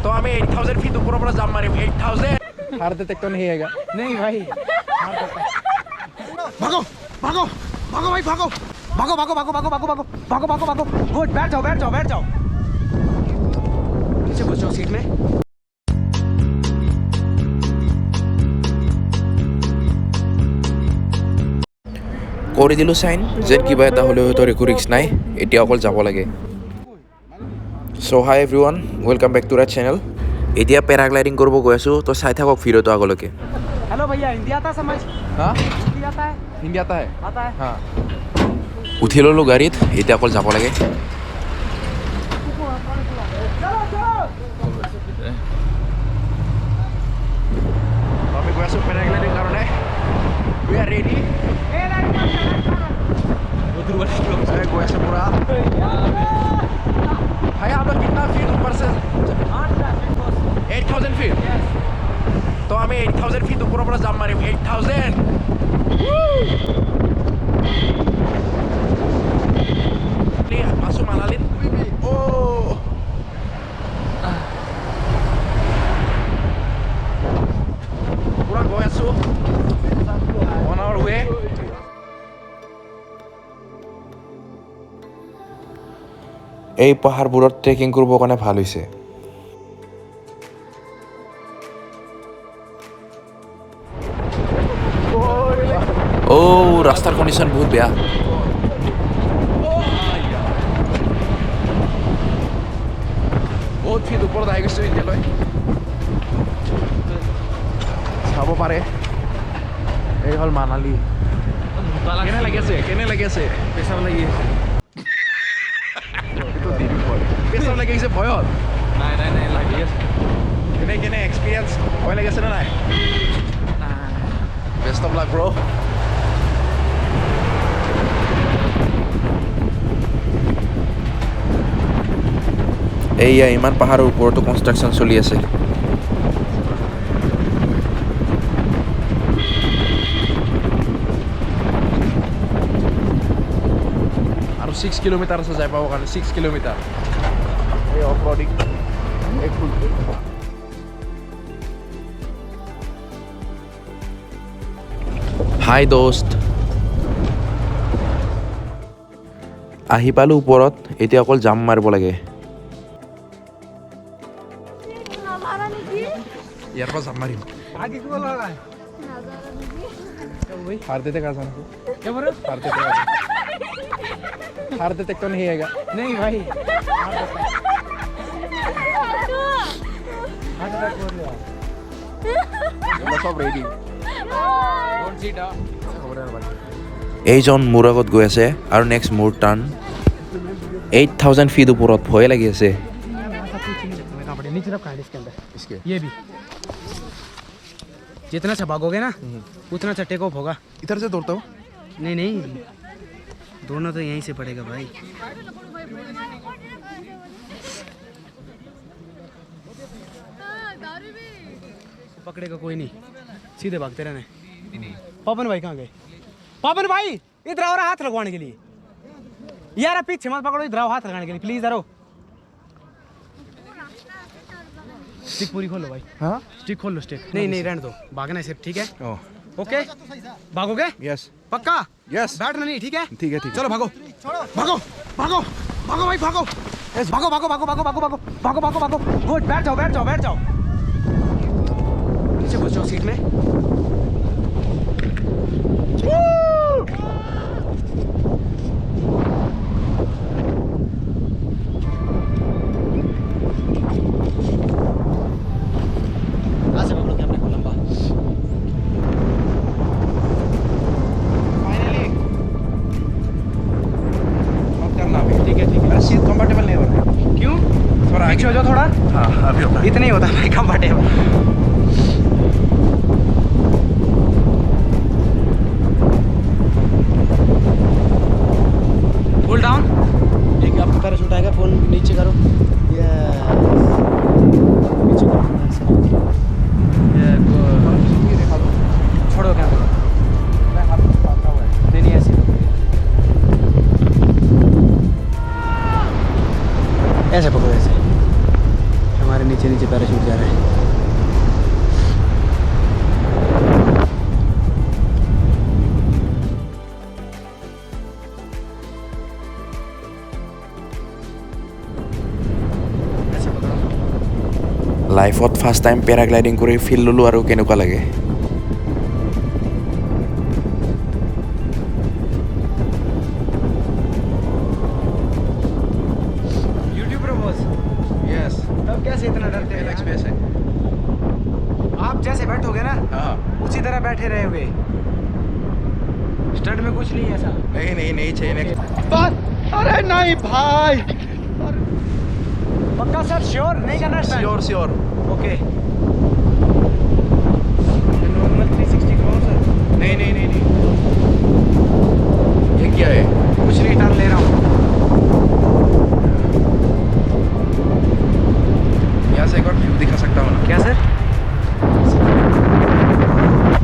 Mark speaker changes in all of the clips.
Speaker 1: तो हमें 8000 फीट ऊपर ऊपर जाम मारे 8000 हार देते तो नहीं आएगा नहीं भाई
Speaker 2: भागो भागो भागो भाई भागो भागो भागो भागो भागो भागो भागो भागो भागो भागो गुड बैठ जाओ बैठ जाओ बैठ जाओ नीचे घुस जाओ सीट में
Speaker 3: কৰি দিলোঁ চাইন যেন কিবা এটা হ'লেও হয়তো একো ৰিস্ক নাই এতিয়া অকল যাব লাগে চ' hi everyone welcome back to the channel এতিয়া পেৰাগ্লাইডিং কৰিব গৈ আছোঁ তো চাই থাকক ভিডিঅ'টো আগলৈকে
Speaker 2: हेलो भैया हिंदी आता है समझ
Speaker 1: हाँ
Speaker 2: हिंदी आता है
Speaker 1: हिंदी आता है
Speaker 2: आता है
Speaker 1: हाँ
Speaker 3: উঠি ল'লোঁ গাড়ীত এতিয়া অকল যাব লাগে
Speaker 1: আমি গৈ আছোঁ পেৰাগ্লাইডিং কাৰণে উই আৰ ৰেডি गए से पूरा भाई आप लोग कितना फीट ऊपर से 8000 फीट तो हमें 8000 फीट ऊपर ऊपर जाम मारे 8000 masuk Manalin oh पूरा गए आছোঁ on our way
Speaker 3: এই পাহাৰবোৰত ট্ৰেকিং কৰিবৰ কাৰণে ভাল হৈছে ৰাস্তাৰ কণ্ডিশ্যন বহুত বেয়া
Speaker 1: বহুত ফিট ওপৰত আহি গৈছোঁ এতিয়ালৈ চাব পাৰে এই হ'ল মানালী কেনে লাগি আছে পেচাব লাগি আছে পেচাব লাগি আছে ভয়ত নাই লাগি আছে কেনে এক্সপিৰিয়েঞ্চ ভয় লাগি আছে নে নাই বেষ্ট অফ লাক ব্ৰ
Speaker 3: এইয়া ইমান পাহাৰৰ ওপৰতো কনষ্ট্ৰাকশ্যন চলি আছে
Speaker 1: আৰু 6 কিলোমিটাৰ আছে যাই পাবৰ কাৰণে 6 কিলোমিটাৰ এই অফ ৰডিং
Speaker 3: হাই দোস্ত আহি পালোঁ ওপৰত এতিয়া অকল জাম মাৰিব লাগে
Speaker 1: ইয়াৰ পৰা জাম মাৰিম
Speaker 2: आगे क्यों लगा है
Speaker 1: हार देते का जान
Speaker 2: क्या बोल रहे
Speaker 1: हार देते तो नहीं आएगा
Speaker 2: नहीं भाई
Speaker 1: सब रेडी
Speaker 3: এইজন মোৰ আগত গৈ আছে আৰু নেক্সট মোৰ টাৰ্ণ 8000 ফিট ওপৰত ভয় লাগি আছে
Speaker 2: नीचे रखा है इसके अंदर
Speaker 1: इसके
Speaker 2: ये भी जितना अच्छा भागोगे ना उतना अच्छा टेक ऑफ होगा
Speaker 1: इधर से दौड़ता हूँ
Speaker 2: नहीं दोनों तो यहीं से पड़ेगा भाई पकड़ेगा कोई नहीं सीधे भागते रहने पापन भाई कहाँ गए पापन भाई इधर आओ हाथ लगवाने के लिए यार पीछे मत पकड़ो इधर आओ हाथ लगाने के लिए प्लीज इधर आओ स्टिक पूरी खोलो भाई
Speaker 1: हाँ
Speaker 2: स्टिक खोल लो स्टिक नहीं रहने दो भागना है सिर्फ ठीक है
Speaker 1: ओह
Speaker 2: ओके भागोगे
Speaker 1: यस
Speaker 2: पक्का
Speaker 1: यस
Speaker 2: बैठना नहीं ठीक है
Speaker 1: ठीक है
Speaker 2: चलो भागो भागो भागो भागो भाई भागो यस भागो भागो भागो भागो भागो भागो भागो भागो भागो गुड बैठ जाओ बैठ जाओ बैठ जाओ नीचे घुस जाओ सीट में
Speaker 1: सीट कंफर्टेबल नहीं हो रहा
Speaker 2: क्यों
Speaker 1: थोड़ा
Speaker 2: पीछे हो जाओ थोड़ा
Speaker 1: हाँ अभी होता है
Speaker 2: इतना ही होता भाई कंफर्टेबल होल्ड डाउन एक आपका पैराशूट आएगा फोन नीचे करो ये नीचे करो ये छोड़ो कैमरा नहीं ऐसे ऐसे पकड़ो ऐसे हमारे नीचे नीचे नीचे पैराशूट जा रहा है।
Speaker 3: লাইফত ফাৰ্ষ্ট টাইম পেৰাগ্লাইডিং কৰি ফিল ল'লোঁ আৰু কেনেকুৱা লাগে।
Speaker 2: यूट्यूबर बॉस
Speaker 1: यस
Speaker 2: तब कैसे इतना डरते हैं?
Speaker 1: एक्सप्रेस है
Speaker 2: आप जैसे बैठोगे ना
Speaker 1: हाँ
Speaker 2: उसी तरह बैठे रहोगे। स्टंट में कुछ नहीं है ऐसा।
Speaker 1: नहीं नहीं नहीं चाहिए
Speaker 2: अरे नहीं भाई, पक्का सर श्योर नहीं करना stunt?
Speaker 1: Sure sure
Speaker 2: okay. Normal 360 करो सर।
Speaker 1: नहीं नहीं नहीं नहीं ये क्या है
Speaker 2: कुछ नहीं, टर्न ले रहा हूँ।
Speaker 1: यहाँ से एक और व्यू दिखा सकता हूँ ना
Speaker 2: क्या सर?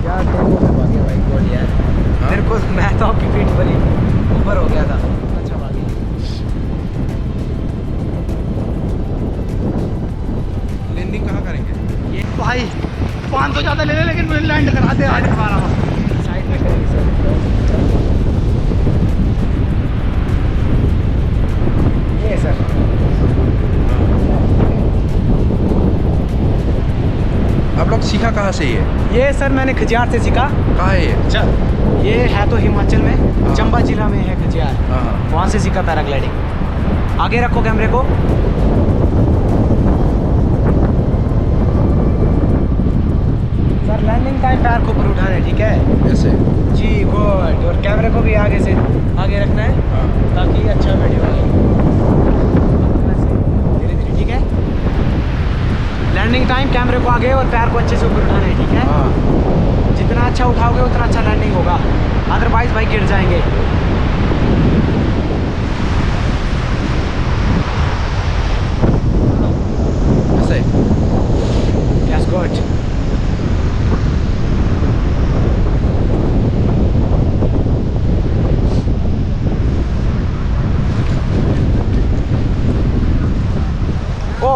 Speaker 2: क्या टेम्पो में भागे भाई गोल यार।
Speaker 1: हाँ?
Speaker 2: मेरे को मैं तो आपकी पीठ पर ही ऊपर हो गया था। अच्छा भागी।
Speaker 1: लैंडिंग कहाँ करेंगे
Speaker 2: ये भाई 500 ज़्यादा ले ले, लेकिन मुझे लैंड करा दे आज हमारा। साइड में करेंगे सर। ये सर
Speaker 1: आप लोग सीखा कहाँ से ये
Speaker 2: सर मैंने खजियार से सीखा।
Speaker 1: कहाँ है ये
Speaker 2: अच्छा, ये है तो हिमाचल में, चंबा जिला में है खजियार।
Speaker 1: हाँ
Speaker 2: वहाँ से सीखा पैराग्लाइडिंग। आगे रखो कैमरे को। सर लैंडिंग टाइम पैर को ऊपर उठाना है, ठीक है
Speaker 1: ऐसे
Speaker 2: जी, गुड। और कैमरे को भी आगे से आगे रखना है
Speaker 1: हाँ
Speaker 2: ताकि अच्छा वीडियो आए। धीरे धीरे, ठीक है। लैंडिंग टाइम कैमरे को आगे और पैर को अच्छे से ऊपर उठाना है, ठीक है।
Speaker 1: हाँ
Speaker 2: जितना अच्छा उठाओगे उतना अच्छा लैंडिंग होगा, अदरवाइज भाई गिर जाएंगे।
Speaker 1: ऐसे
Speaker 2: यस गुड। ओ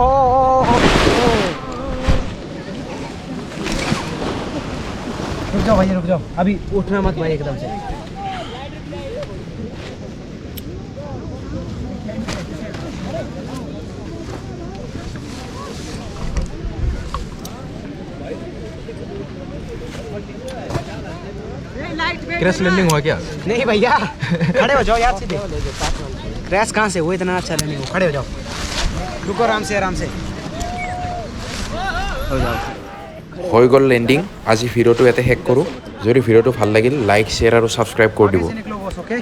Speaker 2: रुक जाओ भाई, रुक जाओ, अभी उठना मत भाई एकदम से।
Speaker 1: क्रैश लैंडिंग हुआ क्या
Speaker 2: नहीं भैया खड़े हो जाओ यार सीधे। क्रैश कहाँ से, वो इतना अच्छा नहीं हो। खड़े हो जाओ, रुको आराम से आराम से हो जाओ।
Speaker 3: হৈ গ'ল লেণ্ডিং। আজি ভিডিঅ'টো ইয়াতে শেষ কৰোঁ। যদি ভিডিঅ'টো ভাল লাগিল লাইক শ্বেয়াৰ আৰু ছাবস্ক্ৰাইব কৰি দিব।
Speaker 2: निकलो बॉस, ओके।